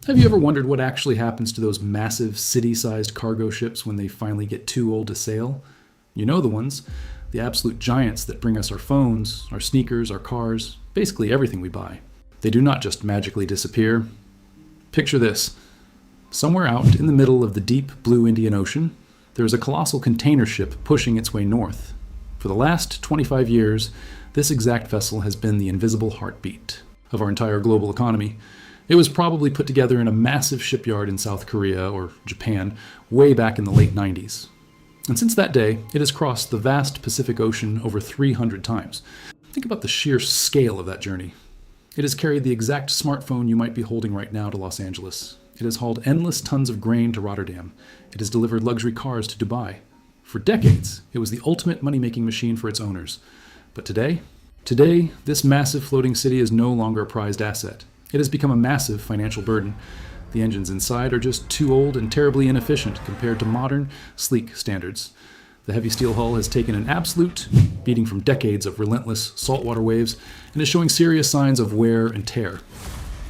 Have you ever wondered what actually happens to those massive city-sized cargo ships when they finally get too old to sail? You know the ones, the absolute giants that bring us our phones, our sneakers, our cars, basically everything we buy. They do not just magically disappear. Picture this. Somewhere out in the middle of the deep blue Indian Ocean, there is a colossal container ship pushing its way north. For the last 25 years, this exact vessel has been the invisible heartbeat of our entire global economy. It was probably put together in a massive shipyard in South Korea or Japan way back in the late 90s. And since that day, it has crossed the vast Pacific Ocean over 300 times. Think about the sheer scale of that journey. It has carried the exact smartphone you might be holding right now to Los Angeles. It has hauled endless tons of grain to Rotterdam. It has delivered luxury cars to Dubai. For decades, it was the ultimate money-making machine for its owners. But today, this massive floating city is no longer a prized asset. It has become a massive financial burden. The engines inside are just too old and terribly inefficient compared to modern, sleek standards. The heavy steel hull has taken an absolute beating from decades of relentless saltwater waves and is showing serious signs of wear and tear.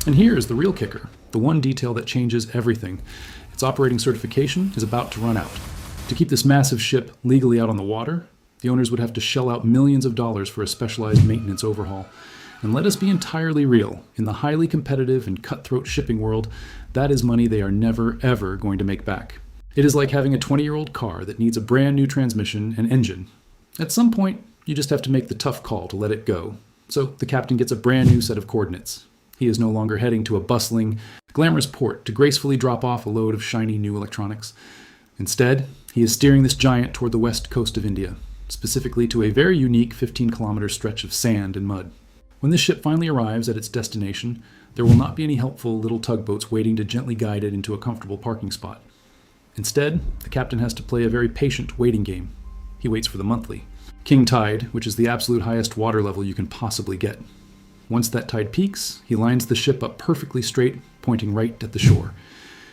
And here is the real kicker, the one detail that changes everything. Its operating certification is about to run out. To keep this massive ship legally out on the water, the owners would have to shell out millions of dollars for a specialized maintenance overhaul. And let us be entirely real, in the highly competitive and cutthroat shipping world, that is money they are never, ever going to make back. It is like having a 20-year-old car that needs a brand new transmission and engine. At some point, you just have to make the tough call to let it go. So the captain gets a brand new set of coordinates. He is no longer heading to a bustling, glamorous port to gracefully drop off a load of shiny new electronics. Instead, he is steering this giant toward the west coast of India, specifically to a very unique 15-kilometer stretch of sand and mud. When this ship finally arrives at its destination, there will not be any helpful little tugboats waiting to gently guide it into a comfortable parking spot. Instead, the captain has to play a very patient waiting game. He waits for the monthly king tide, which is the absolute highest water level you can possibly get. Once that tide peaks, he lines the ship up perfectly straight, pointing right at the shore.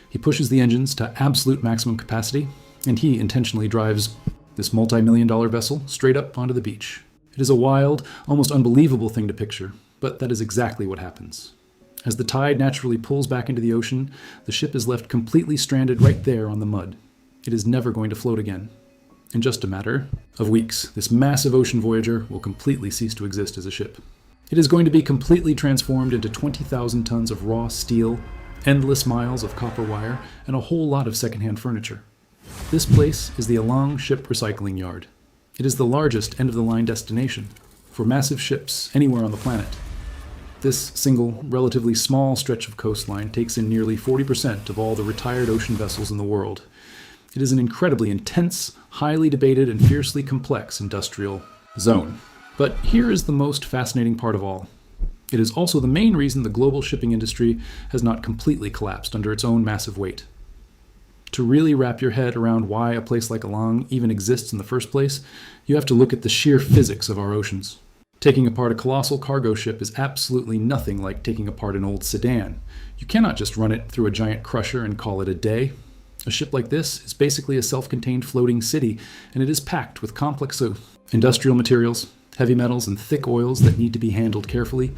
He pushes the engines to absolute maximum capacity, and he intentionally drives this multi-million-dollar vessel straight up onto the beach. It is a wild, almost unbelievable thing to picture, but that is exactly what happens. As the tide naturally pulls back into the ocean, the ship is left completely stranded right there on the mud. It is never going to float again. In just a matter of weeks, this massive ocean voyager will completely cease to exist as a ship. It is going to be completely transformed into 20,000 tons of raw steel, endless miles of copper wire, and a whole lot of secondhand furniture. This place is the Alang Ship Recycling Yard. It is the largest end-of-the-line destination for massive ships anywhere on the planet. This single, relatively small stretch of coastline takes in nearly 40% of all the retired ocean vessels in the world. It is an incredibly intense, highly debated, and fiercely complex industrial zone. But here is the most fascinating part of all. It is also the main reason the global shipping industry has not completely collapsed under its own massive weight. To really wrap your head around why a place like Alang even exists in the first place, you have to look at the sheer physics of our oceans. Taking apart a colossal cargo ship is absolutely nothing like taking apart an old sedan. You cannot just run it through a giant crusher and call it a day. A ship like this is basically a self-contained floating city, and it is packed with complex industrial materials, heavy metals, and thick oils that need to be handled carefully.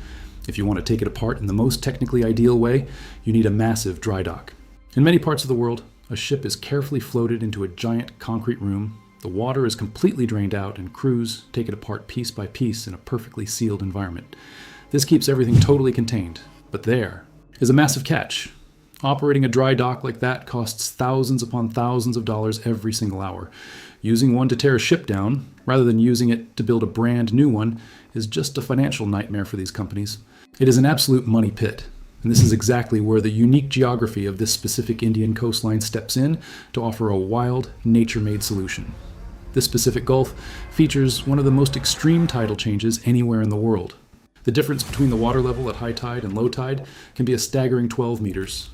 If you want to take it apart in the most technically ideal way, you need a massive dry dock. In many parts of the world, a ship is carefully floated into a giant concrete room. The water is completely drained out, and crews take it apart piece by piece in a perfectly sealed environment. This keeps everything totally contained. But there is a massive catch. Operating a dry dock like that costs thousands upon thousands of dollars every single hour. Using one to tear a ship down, rather than using it to build a brand new one, is just a financial nightmare for these companies. It is an absolute money pit. And this is exactly where the unique geography of this specific Indian coastline steps in to offer a wild, nature-made solution. This Pacific Gulf features one of the most extreme tidal changes anywhere in the world. The difference between the water level at high tide and low tide can be a staggering 12 meters.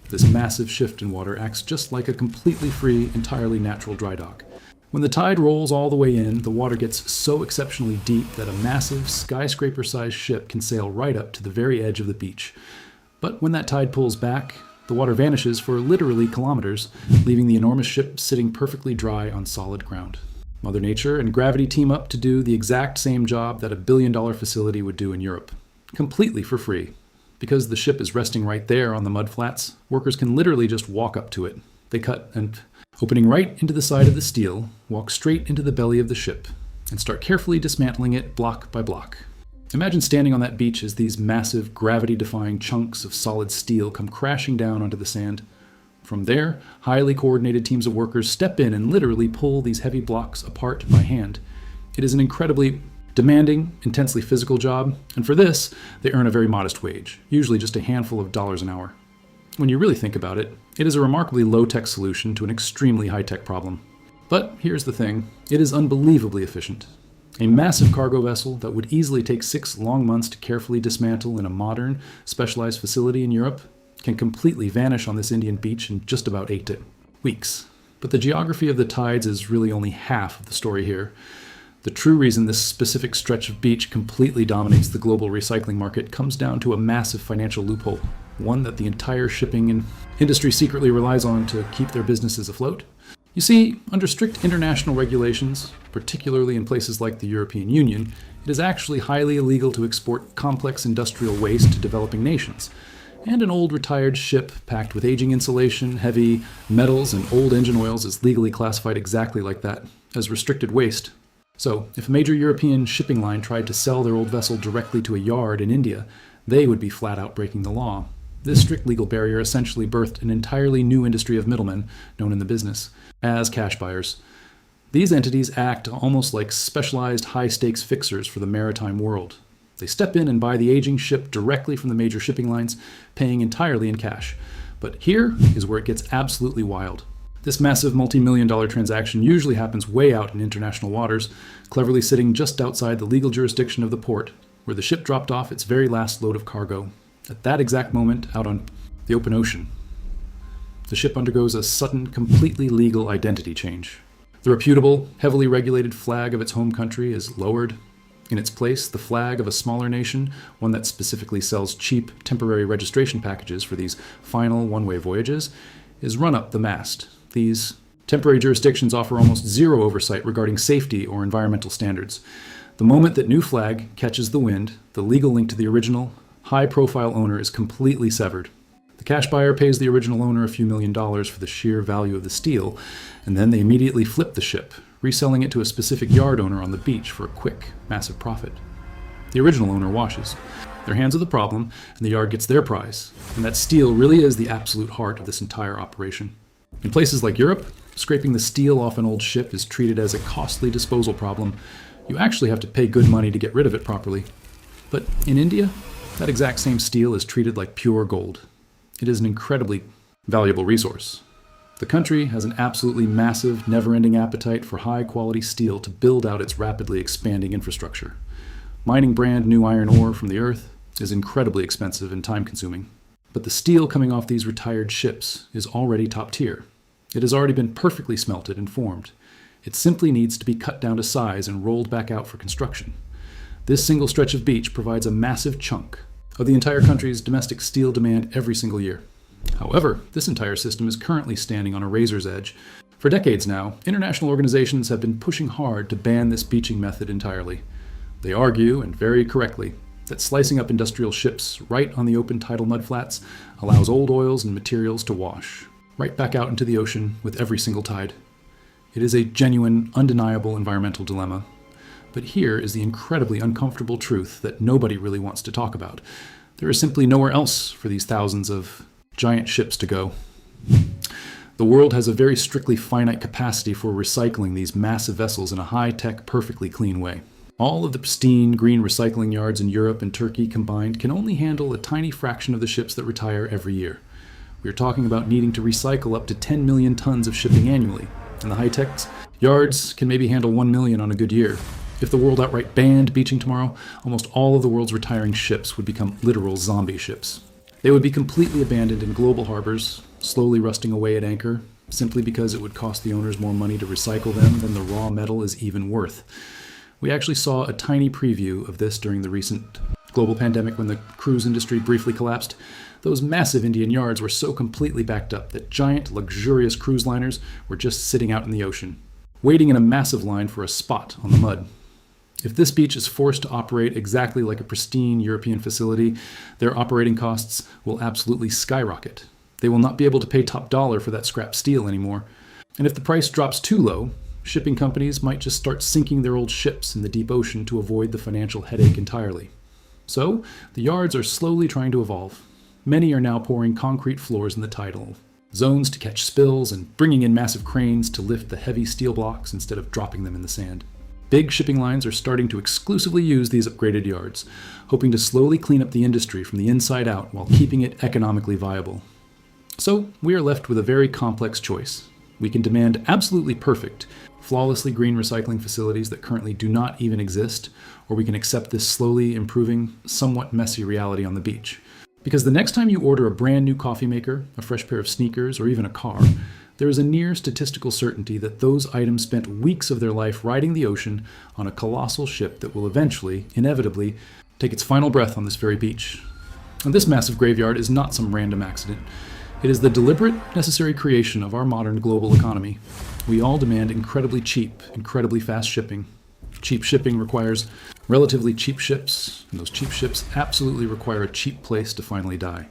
This massive shift in water acts just like a completely free, entirely natural dry dock. When the tide rolls all the way in, the water gets so exceptionally deep that a massive, skyscraper-sized ship can sail right up to the very edge of the beach. But when that tide pulls back, the water vanishes for literally kilometers, leaving the enormous ship sitting perfectly dry on solid ground. Mother Nature and gravity team up to do the exact same job that a billion-dollar facility would do in Europe, completely for free. Because the ship is resting right there on the mud flats, workers can literally just walk up to it. They cut and, opening right into the side of the steel, walk straight into the belly of the ship and start carefully dismantling it block by block. Imagine standing on that beach as these massive, gravity-defying chunks of solid steel come crashing down onto the sand. From there, highly coordinated teams of workers step in and literally pull these heavy blocks apart by hand. It is an incredibly demanding, intensely physical job, and for this, they earn a very modest wage, usually just a handful of dollars an hour. When you really think about it, it is a remarkably low-tech solution to an extremely high-tech problem. But here's the thing, it is unbelievably efficient. A massive cargo vessel that would easily take 6 long months to carefully dismantle in a modern, specialized facility in Europe can completely vanish on this Indian beach in just about 8 weeks. But the geography of the tides is really only half of the story here. The true reason this specific stretch of beach completely dominates the global recycling market comes down to a massive financial loophole, one that the entire shipping industry secretly relies on to keep their businesses afloat. You see, under strict international regulations, particularly in places like the European Union, it is actually highly illegal to export complex industrial waste to developing nations. And an old retired ship packed with aging insulation, heavy metals, and old engine oils is legally classified exactly like that, as restricted waste. So, if a major European shipping line tried to sell their old vessel directly to a yard in India, they would be flat out breaking the law. This strict legal barrier essentially birthed an entirely new industry of middlemen, known in the business as cash buyers. These entities act almost like specialized high-stakes fixers for the maritime world. They step in and buy the aging ship directly from the major shipping lines, paying entirely in cash. But here is where it gets absolutely wild. This massive multi-million-dollar transaction usually happens way out in international waters, cleverly sitting just outside the legal jurisdiction of the port, where the ship dropped off its very last load of cargo. At that exact moment, out on the open ocean, the ship undergoes a sudden, completely legal identity change. The reputable, heavily regulated flag of its home country is lowered. In its place, the flag of a smaller nation, one that specifically sells cheap, temporary registration packages for these final one-way voyages, is run up the mast. These temporary jurisdictions offer almost zero oversight regarding safety or environmental standards. The moment that new flag catches the wind, the legal link to the original, high-profile owner is completely severed. The cash buyer pays the original owner a few $1,000,000 for the sheer value of the steel, and then they immediately flip the ship, reselling it to a specific yard owner on the beach for a quick, massive profit. The original owner washes. Their hands are the problem, and the yard gets their prize. And that steel really is the absolute heart of this entire operation. In places like Europe, scraping the steel off an old ship is treated as a costly disposal problem. You actually have to pay good money to get rid of it properly. But in India, that exact same steel is treated like pure gold. It is an incredibly valuable resource. The country has an absolutely massive, never-ending appetite for high-quality steel to build out its rapidly expanding infrastructure. Mining brand new iron ore from the earth is incredibly expensive and time-consuming. But the steel coming off these retired ships is already top tier. It has already been perfectly smelted and formed. It simply needs to be cut down to size and rolled back out for construction. This single stretch of beach provides a massive chunk of the entire country's domestic steel demand every single year. However, this entire system is currently standing on a razor's edge. For decades now, international organizations have been pushing hard to ban this beaching method entirely. They argue, and very correctly, that slicing up industrial ships right on the open tidal mudflats allows old oils and materials to wash right back out into the ocean with every single tide. It is a genuine, undeniable environmental dilemma. But here is the incredibly uncomfortable truth that nobody really wants to talk about. There is simply nowhere else for these thousands of giant ships to go. The world has a very strictly finite capacity for recycling these massive vessels in a high-tech, perfectly clean way. All of the pristine green recycling yards in Europe and Turkey combined can only handle a tiny fraction of the ships that retire every year. We are talking about needing to recycle up to 10 million tons of shipping annually, and the high-tech yards can maybe handle 1 million on a good year. If the world outright banned beaching tomorrow, almost all of the world's retiring ships would become literal zombie ships. They would be completely abandoned in global harbors, slowly rusting away at anchor, simply because it would cost the owners more money to recycle them than the raw metal is even worth. We actually saw a tiny preview of this during the recent global pandemic when the cruise industry briefly collapsed. Those massive Indian yards were so completely backed up that giant, luxurious cruise liners were just sitting out in the ocean, waiting in a massive line for a spot on the mud. If this beach is forced to operate exactly like a pristine European facility, their operating costs will absolutely skyrocket. They will not be able to pay top dollar for that scrap steel anymore. And if the price drops too low, shipping companies might just start sinking their old ships in the deep ocean to avoid the financial headache entirely. So, the yards are slowly trying to evolve. Many are now pouring concrete floors in the tidal zones to catch spills and bringing in massive cranes to lift the heavy steel blocks instead of dropping them in the sand. Big shipping lines are starting to exclusively use these upgraded yards, hoping to slowly clean up the industry from the inside out while keeping it economically viable. So, we are left with a very complex choice. We can demand absolutely perfect, flawlessly green recycling facilities that currently do not even exist, or we can accept this slowly improving, somewhat messy reality on the beach. Because the next time you order a brand new coffee maker, a fresh pair of sneakers, or even a car, there is a near statistical certainty that those items spent weeks of their life riding the ocean on a colossal ship that will eventually, inevitably, take its final breath on this very beach. And this massive graveyard is not some random accident. It is the deliberate, necessary creation of our modern global economy. We all demand incredibly cheap, incredibly fast shipping. Cheap shipping requires relatively cheap ships, and those cheap ships absolutely require a cheap place to finally die.